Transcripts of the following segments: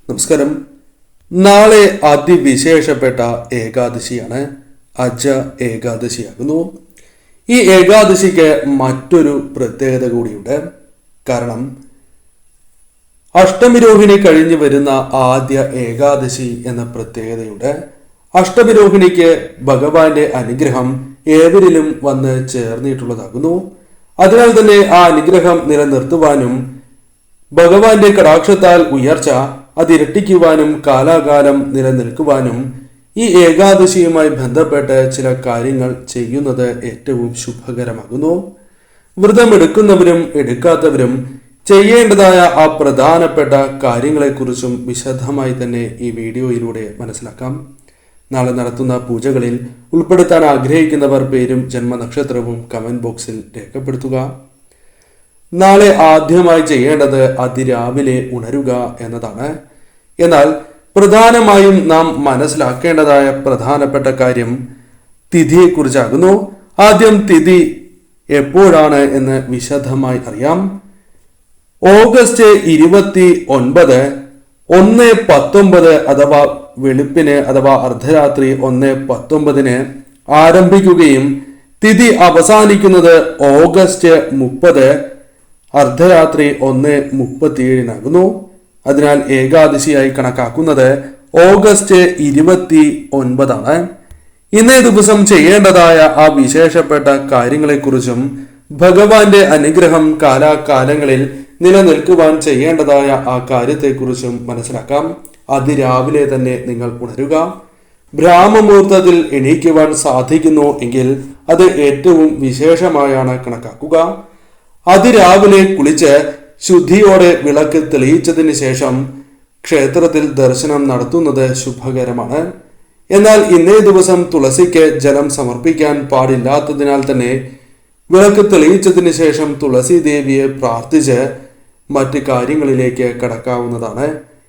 നമസ്കാരം. നാളെ അതിവിശേഷപ്പെട്ട ഏകാദശിയാണ്. അജ ഏകാദശിയാകുന്നു. ഈ ഏകാദശിക്ക് മറ്റൊരു പ്രത്യേകത കൂടിയുണ്ട്. കാരണം അഷ്ടമിരോഹിണി കഴിഞ്ഞു വരുന്ന ആദ്യ ഏകാദശി എന്ന പ്രത്യേകതയുണ്ട്. അഷ്ടമിരോഹിണിക്ക് ഭഗവാന്റെ അനുഗ്രഹം ഏവരിലും വന്ന് ചേർന്നിട്ടുള്ളതാകുന്നു. അതിനാൽ തന്നെ ആ അനുഗ്രഹം നിലനിർത്തുവാനും ഭഗവാന്റെ കടാക്ഷത്താൽ ഉയർച്ച അതിരട്ടിക്കുവാനും കാലാകാലം നിലനിൽക്കുവാനും ഈ ഏകാദശിയുമായി ബന്ധപ്പെട്ട് ചില കാര്യങ്ങൾ ചെയ്യുന്നത് ഏറ്റവും ശുഭകരമാകുന്നു. വ്രതമെടുക്കുന്നവരും എടുക്കാത്തവരും ചെയ്യേണ്ടതായ ആ പ്രധാനപ്പെട്ട കാര്യങ്ങളെക്കുറിച്ചും വിശദമായി തന്നെ ഈ വീഡിയോയിലൂടെ മനസ്സിലാക്കാം. നാളെ നടത്തുന്ന പൂജകളിൽ ഉൾപ്പെടുത്താൻ ആഗ്രഹിക്കുന്നവർ പേരും ജന്മനക്ഷത്രവും കമന്റ് ബോക്സിൽ രേഖപ്പെടുത്തുക. നാളെ ആദ്യമായി ചെയ്യേണ്ടത് അതിരാവിലെ ഉണരുക എന്നതാണ്. എന്നാൽ പ്രധാനമായും നാം മനസ്സിലാക്കേണ്ടതായ പ്രധാനപ്പെട്ട കാര്യം തിഥിയെക്കുറിച്ചാകുന്നു. ആദ്യം തിഥി എപ്പോഴാണ് എന്ന് വിശദമായി അറിയാം. ഓഗസ്റ്റ് 29 1:19 അഥവാ വെളുപ്പിന് അഥവാ അർദ്ധരാത്രി 1:19 ആരംഭിക്കുകയും തിഥി അവസാനിക്കുന്നത് ഓഗസ്റ്റ് 30 അർദ്ധരാത്രി 1:37 അതിനാൽ ഏകാദശിയായി കണക്കാക്കുന്നത് ഓഗസ്റ്റ് 29 ഇന്നേ ദിവസം ചെയ്യേണ്ടതായ ആ വിശേഷപ്പെട്ട കാര്യങ്ങളെക്കുറിച്ചും ഭഗവാന്റെ അനുഗ്രഹം കാലാകാലങ്ങളിൽ നിലനിൽക്കുവാൻ ചെയ്യേണ്ടതായ ആ കാര്യത്തെക്കുറിച്ചും മനസ്സിലാക്കാം. അതിരാവിലെ തന്നെ നിങ്ങൾ ഉണരുക. ബ്രാഹ്മമുഹൂർത്തത്തിൽ എണീക്കുവാൻ സാധിക്കുന്നു എങ്കിൽ അത് ഏറ്റവും വിശേഷമായാണ് കണക്കാക്കുക. അതിരാവിലെ കുളിച്ച് ശുദ്ധിയോടെ വിളക്ക് തെളിയിച്ചതിന് ശേഷം ക്ഷേത്രത്തിൽ ദർശനം നടത്തുന്നത് ശുഭകരമാണ്. എന്നാൽ ഇന്നേ ദിവസം തുളസിക്ക് ജലം സമർപ്പിക്കാൻ പാടില്ലാത്തതിനാൽ തന്നെ വിളക്ക് തെളിയിച്ചതിന് ശേഷം തുളസി ദേവിയെ പ്രാർത്ഥിച്ച് മറ്റ് കാര്യങ്ങളിലേക്ക് കടക്കാവുന്നതാണ്.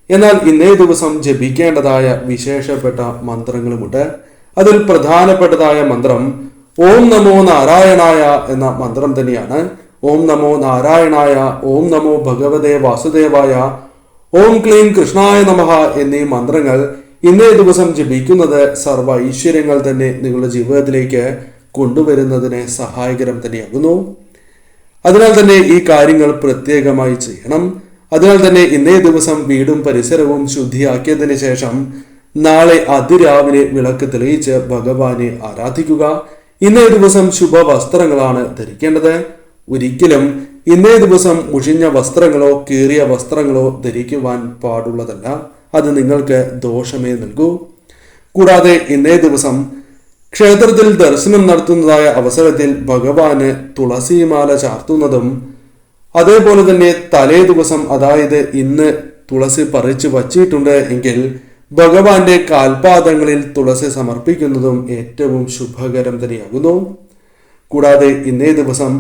എന്നാൽ ഇന്നേ ദിവസം ജപിക്കേണ്ടതായ വിശേഷപ്പെട്ട മന്ത്രങ്ങളുമുണ്ട്. അതിൽ പ്രധാനപ്പെട്ടതായ മന്ത്രം ഓം നമോ നാരായണായ എന്ന മന്ത്രം തന്നെയാണ്. ഓം നമോ നാരായണായ, ഓം നമോ ഭഗവതേ വാസുദേവായ, ഓം ക്ലീം കൃഷ്ണായ നമഃ എന്നീ മന്ത്രങ്ങൾ ഇന്നേ ദിവസം ജപിക്കുന്നത് സർവ്വ ഐശ്വര്യങ്ങൾ തന്നെ നിങ്ങളുടെ ജീവിതത്തിലേക്ക് കൊണ്ടുവരുന്നതിന് സഹായകരം തന്നെയാകുന്നു. അതിനാൽ തന്നെ ഈ കാര്യങ്ങൾ പ്രത്യേകമായി ചെയ്യണം. അതിനാൽ തന്നെ ഇന്നേ ദിവസം വീടും പരിസരവും ശുദ്ധിയാക്കിയതിന് ശേഷം നാളെ അതിരാവിലെ വിളക്ക് തെളിയിച്ച് ഭഗവാനെ ആരാധിക്കുക. ഇന്നേ ദിവസം ശുഭവസ്ത്രങ്ങളാണ് ധരിക്കേണ്ടത്. ഒരിക്കലും ഇന്നേ ദിവസം മുഷിഞ്ഞ വസ്ത്രങ്ങളോ കീറിയ വസ്ത്രങ്ങളോ ധരിക്കുവാൻ പാടുള്ളതല്ല. അത് നിങ്ങൾക്ക് ദോഷമേ നൽകൂ. കൂടാതെ ഇന്നേ ദിവസം ക്ഷേത്രത്തിൽ ദർശനം നടത്തുന്നതായ അവസരത്തിൽ ഭഗവാന് തുളസിമാല ചാർത്തുന്നതും അതേപോലെ തന്നെ തലേ ദിവസം അതായത് ഇന്ന് തുളസി പറിച്ചു വച്ചിട്ടുണ്ട് എങ്കിൽ ഭഗവാന്റെ കാൽപാദങ്ങളിൽ തുളസി സമർപ്പിക്കുന്നതും ഏറ്റവും ശുഭകരം തന്നെയാകുന്നു. കൂടാതെ ഇന്നേ ദിവസം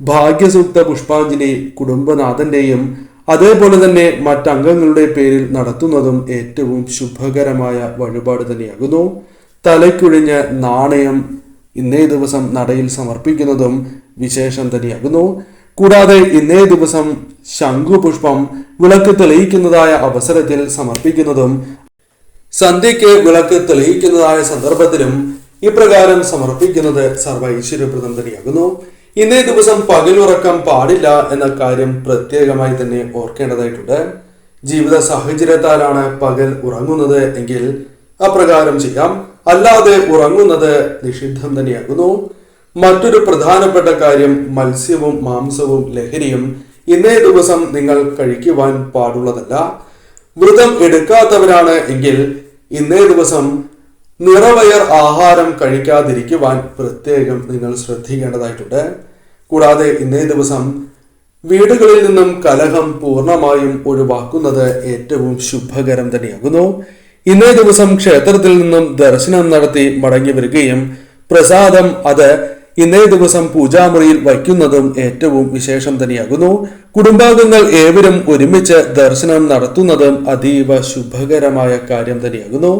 ഭാഗ്യസൂക്ത പുഷ്പാഞ്ജലി കുടുംബനാഥന്റെയും അതേപോലെ തന്നെ മറ്റംഗങ്ങളുടെ പേരിൽ നടത്തുന്നതും ഏറ്റവും ശുഭകരമായ വഴിപാട് തന്നെയാകുന്നു. തലയ്ക്കുഴിഞ്ഞ് നാണയം ഇന്നേ ദിവസം നടയിൽ സമർപ്പിക്കുന്നതും വിശേഷം തന്നെയാകുന്നു. കൂടാതെ ഇന്നേ ദിവസം ശംഖുപുഷ്പം വിളക്ക് തെളിയിക്കുന്നതായ അവസരത്തിൽ സമർപ്പിക്കുന്നതും സന്ധ്യയ്ക്ക് വിളക്ക് തെളിയിക്കുന്നതായ സന്ദർഭത്തിലും ഇപ്രകാരം സമർപ്പിക്കുന്നത് സർവ്വ ഐശ്വര്യപ്രദം തന്നെയാകുന്നു. ഇന്നേ ദിവസം പകലുറക്കം പാടില്ല എന്ന കാര്യം പ്രത്യേകമായി തന്നെ ഓർക്കേണ്ടതായിട്ടുണ്ട്. ജീവിത സാഹചര്യത്താലാണ് പകൽ ഉറങ്ങുന്നത് എങ്കിൽ അപ്രകാരം ചെയ്യാം. അല്ലാതെ ഉറങ്ങുന്നത് നിഷിദ്ധം തന്നെയാകുന്നു. മറ്റൊരു പ്രധാനപ്പെട്ട കാര്യം മത്സ്യവും മാംസവും ലഹരിയും ഇന്നേ ദിവസം നിങ്ങൾ കഴിക്കുവാൻ പാടുള്ളതല്ല. വ്രതം എടുക്കാത്തവരാണ് എങ്കിൽ ഇന്നേ ദിവസം നിറവയർ ആഹാരം കഴിക്കാതിരിക്കുവാൻ പ്രത്യേകം നിങ്ങൾ ശ്രദ്ധിക്കേണ്ടതായിട്ടുണ്ട്. കൂടാതെ ഇന്നേ ദിവസം വീടുകളിൽ നിന്നും കലഹം പൂർണ്ണമായും ഒഴിവാക്കുന്നത് ഏറ്റവും ശുഭകരം തന്നെയാകുന്നു. ഇന്നേ ദിവസം ക്ഷേത്രത്തിൽ നിന്നും ദർശനം നടത്തി മടങ്ങി വരികയും പ്രസാദം അത് ഇന്നേ ദിവസം പൂജാമുറിയിൽ വയ്ക്കുന്നതും ഏറ്റവും വിശേഷം തന്നെയാകുന്നു. കുടുംബാംഗങ്ങൾ ഏവരും ഒരുമിച്ച് ദർശനം നടത്തുന്നതും അതീവ ശുഭകരമായ കാര്യം തന്നെയാകുന്നു.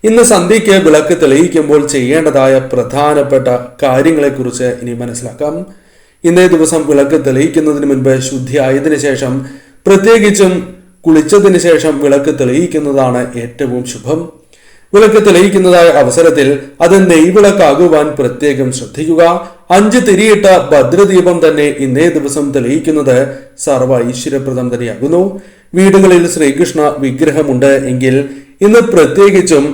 ഇന്ന് സന്ധ്യയ്ക്ക് വിളക്ക് തെളിയിക്കുമ്പോൾ ചെയ്യേണ്ടതായ പ്രധാനപ്പെട്ട കാര്യങ്ങളെക്കുറിച്ച് ഇനി മനസ്സിലാക്കാം. ഇന്നേ ദിവസം വിളക്ക് തെളിയിക്കുന്നതിന് മുൻപ് ശുദ്ധിയായതിനു ശേഷം പ്രത്യേകിച്ചും കുളിച്ചതിന് ശേഷം വിളക്ക് തെളിയിക്കുന്നതാണ് ഏറ്റവും ശുഭം. വിളക്ക് തെളിയിക്കുന്നതായ അവസരത്തിൽ അത് നെയ്വിളക്കാകുവാൻ പ്രത്യേകം ശ്രദ്ധിക്കുക. 5 തിരിയിട്ട ഭദ്രദീപം തന്നെ ഇന്നേ ദിവസം തെളിയിക്കുന്നത് സർവ ഐശ്വര്യപ്രദം തന്നെയാകുന്നു. വീടുകളിൽ ശ്രീകൃഷ്ണ വിഗ്രഹമുണ്ട് എങ്കിൽ ഇന്ന് പ്രത്യേകിച്ചും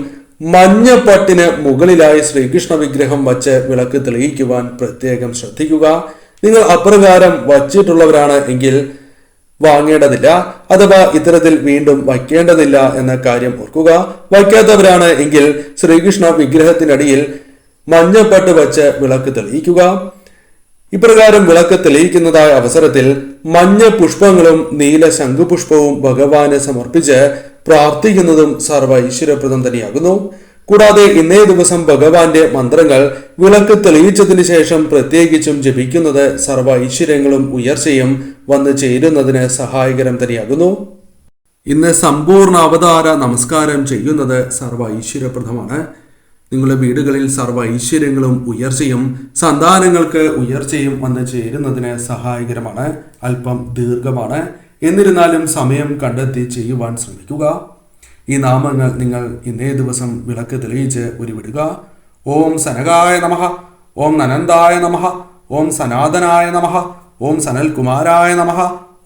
മഞ്ഞപ്പട്ടിന് മുകളിലായി ശ്രീകൃഷ്ണ വിഗ്രഹം വച്ച് വിളക്ക് തെളിയിക്കുവാൻ പ്രത്യേകം ശ്രദ്ധിക്കുക. നിങ്ങൾ അപ്രകാരം വച്ചിട്ടുള്ളവരാണ് എങ്കിൽ വാങ്ങേണ്ടതില്ല, അഥവാ ഇത്തരത്തിൽ വീണ്ടും വയ്ക്കേണ്ടതില്ല എന്ന കാര്യം ഓർക്കുക. വയ്ക്കാത്തവരാണ് എങ്കിൽ ശ്രീകൃഷ്ണ വിഗ്രഹത്തിനടിയിൽ മഞ്ഞപ്പട്ട് വച്ച് വിളക്ക് തെളിയിക്കുക. ഇപ്രകാരം വിളക്ക് തെളിയിക്കുന്നതായ അവസരത്തിൽ മഞ്ഞ പുഷ്പങ്ങളും നീല ശംഖുപുഷ്പവും ഭഗവാന് സമർപ്പിച്ച് പ്രാർത്ഥിക്കുന്നതും സർവ ഐശ്വര്യപ്രദം തന്നെയാകുന്നു. കൂടാതെ ഇന്നേ ദിവസം ഭഗവാന്റെ മന്ത്രങ്ങൾ വിളക്ക് തെളിയിച്ചതിന് ശേഷം പ്രത്യേകിച്ചും ജപിക്കുന്നത് സർവ ഐശ്വര്യങ്ങളും ഉയർച്ചയും വന്നു ചേരുന്നതിന് സഹായകരം തന്നെയാകുന്നു. ഇന്ന് സമ്പൂർണ്ണ അവതാര നമസ്കാരം ചെയ്യുന്നത് സർവ ഐശ്വര്യപ്രദമാണ്. നിങ്ങളുടെ വീടുകളിൽ സർവ ഐശ്വര്യങ്ങളും ഉയർച്ചയും സന്താനങ്ങൾക്ക് ഉയർച്ചയും വന്നു ചേരുന്നതിന് സഹായകരമാണ്. അല്പം ദീർഘമാണ്, എന്നിരുന്നാലും സമയം കണ്ടെത്തി ചെയ്യുവാൻ ശ്രമിക്കുക. ഈ നാമങ്ങൾ നിങ്ങൾ ഇന്നേ ദിവസം വിളക്ക് തെളിയിച്ച് ഉരുവിടുക. ഓം സനകായ നമഃ, ഓം നനന്ദായ നമഃ, ഓം സനാതനായ നമഃ, ഓം സനൽകുമാരായ നമഃ,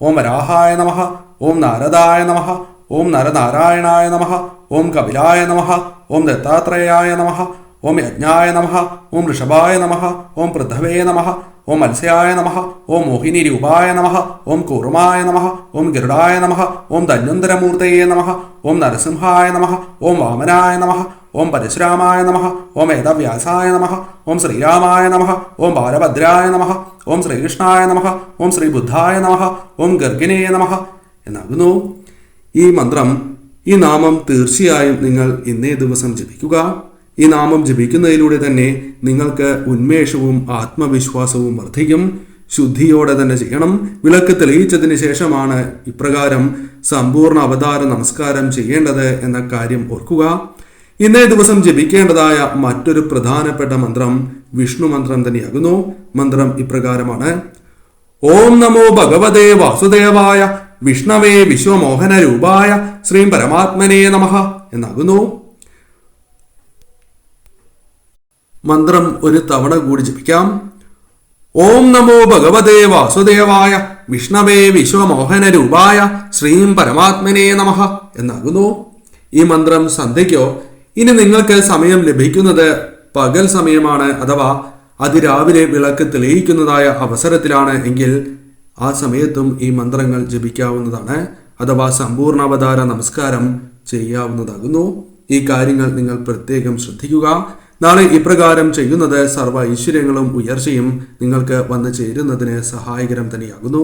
ഓം വരാഹായ നമഃ, ഓം നാരദായ നമഃ, ഓം നരനാരായണായ നമഃ, ഓം കപിലായ നമഃ, ഓം ദത്താത്രേയായ നമഃ, ഓം യജ്ഞായ നമഃ, ഓം ഋഷഭായ നമഃ, ഓം പൃഥവേ നമഃ, ഓം മത്സ്യായ നമഃ, ഓം മോഹിനി രൂപായ നമഃ, ഓം കൂർമായ നമഃ, ഓം ഗരുഡായ നമഃ, ഓം ധന്വന്തരമൂർത്തയേ നമഃ, ഓം നരസിംഹായ നമഃ, ഓം വാമനായ നമഃ, ഓം പരശുരാമായ നമഃ, ഓം വേദവ്യാസായ നമഃ, ഓം ശ്രീരാമായ നമഃ, ഓം ബാലഭദ്രായ നമഃ, ഓം ശ്രീകൃഷ്ണായ നമഃ, ഓം ശ്രീബുദ്ധായ നമഃ, ഓം ഗർഗിനേ നമഃ എന്നാകുന്നു. ഈ മന്ത്രം, ഈ നാമം തീർച്ചയായും നിങ്ങൾ ഇന്നേ ദിവസം ജപിക്കുക. ഈ നാമം ജപിക്കുന്നതിലൂടെ തന്നെ നിങ്ങൾക്ക് ഉന്മേഷവും ആത്മവിശ്വാസവും വർദ്ധിക്കും. ശുദ്ധിയോടെ തന്നെ ചെയ്യണം. വിളക്ക് തെളിയിച്ചതിന് ശേഷമാണ് ഇപ്രകാരം സമ്പൂർണ്ണ അവതാര നമസ്കാരം ചെയ്യേണ്ടത് എന്ന കാര്യം ഓർക്കുക. ഇന്നേ ദിവസം ജപിക്കേണ്ടതായ മറ്റൊരു പ്രധാനപ്പെട്ട മന്ത്രം വിഷ്ണു മന്ത്രം തന്നെയാകുന്നു. മന്ത്രം ഇപ്രകാരമാണ്: ഓം നമോ ഭഗവതേ വാസുദേവായ വിഷ്ണവേ വിശ്വമോഹന രൂപായ ശ്രീ പരമാത്മനേ നമഃ എന്നാകുന്നു. മന്ത്രം ഒരു തവണ കൂടി ജപിക്കാം. ഓം നമോ ഭഗവതേ വാസുദേവായ വിഷ്ണവേ വിശ്വമോഹന രൂപായ ശ്രീം പരമാത്മനേ നമഃ എന്നാകുന്നു. ഈ മന്ത്രം സന്ധ്യയ്ക്കോ, ഇനി നിങ്ങൾക്ക് സമയം ലഭിക്കുന്നത് പകൽ സമയമാണ്, അഥവാ അതിരാവിലെ വിളക്ക് തെളിയിക്കുന്നതായ അവസരത്തിലാണ് എങ്കിൽ ആ സമയത്തും ഈ മന്ത്രങ്ങൾ ജപിക്കാവുന്നതാണ്, അഥവാ സമ്പൂർണ്ണ അവതാര നമസ്കാരം ചെയ്യാവുന്നതാകുന്നു. ഈ കാര്യങ്ങൾ നിങ്ങൾ പ്രത്യേകം ശ്രദ്ധിക്കുക. നാളെ ഇപ്രകാരം ചെയ്യുന്നത് സർവ്വ ഐശ്വര്യങ്ങളും ഉയർച്ചയും നിങ്ങൾക്ക് വന്നു ചേരുന്നതിന് സഹായകരം തന്നെയാകുന്നു.